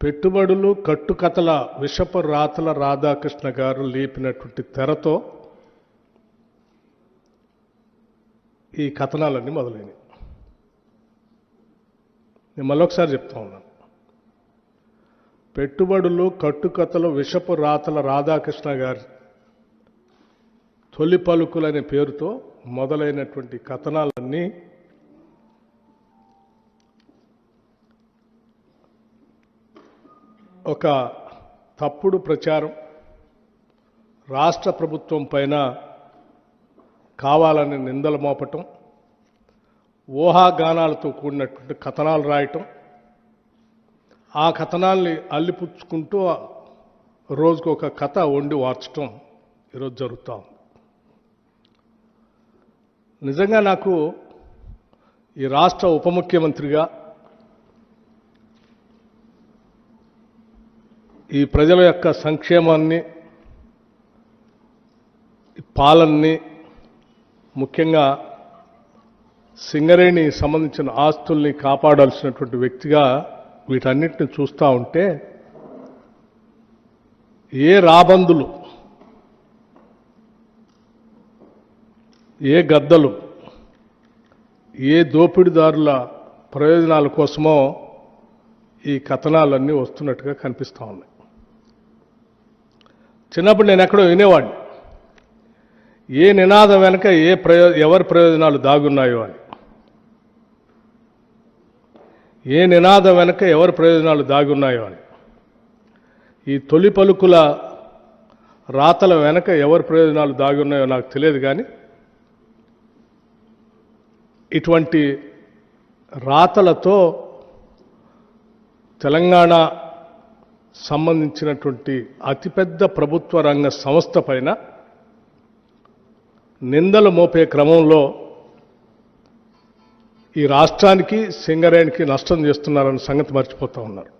పెట్టుబడులు కట్టుకథల విషపు రాతల రాధాకృష్ణ గారు లేపినటువంటి తెరతో ఈ కథనాలన్నీ మొదలైనవి. నేను మళ్ళొకసారి చెప్తా ఉన్నాను. పెట్టుబడులు కట్టుకథలు విషపు రాతల రాధాకృష్ణ గారి తొలి పలుకులనే పేరుతో మొదలైనటువంటి కథనాలన్నీ ఒక తప్పుడు ప్రచారం, రాష్ట్ర ప్రభుత్వం పైన కావాలని నిందలు మోపటం, ఊహాగానాలతో కూడినటువంటి కథనాలు రాయటం, ఆ కథనాల్ని అల్లిపుచ్చుకుంటూ రోజుకు ఒక కథ వండి వార్చటం ఈరోజు జరుగుతూ ఉంది. నిజంగా నాకు ఈ రాష్ట్ర ఉప ముఖ్యమంత్రిగా ఈ ప్రజల యొక్క సంక్షేమాన్ని, పాలనని, ముఖ్యంగా సింగరేణి సంబంధించిన ఆస్తుల్ని కాపాడాల్సినటువంటి వ్యక్తిగా వీటన్నిటిని చూస్తూ ఉంటే ఏ రాబందులు, ఏ గద్దలు, ఏ దోపిడీదారుల ప్రయోజనాల కోసమో ఈ కథనాలన్నీ వస్తున్నట్టుగా కనిపిస్తూ ఉన్నాయి. చిన్నప్పుడు నేను ఎక్కడో వినేవాడిని, ఏ నినాదం వెనక ఎవరి ప్రయోజనాలు దాగున్నాయో అని. ఏ నినాదం వెనక ఎవరి ప్రయోజనాలు దాగున్నాయో అని. ఈ తొలి పలుకుల రాతల వెనక ఎవరి ప్రయోజనాలు దాగున్నాయో నాకు తెలియదు, కానీ ఇటువంటి రాతలతో తెలంగాణ సంబంధించినటువంటి అతిపెద్ద ప్రభుత్వ రంగ సంస్థ పైన నిందలు మోపే క్రమంలో ఈ రాష్ట్రానికి, సింగరేణికి నష్టం చేస్తున్నారన్న సంగతి మర్చిపోతూ ఉన్నారు.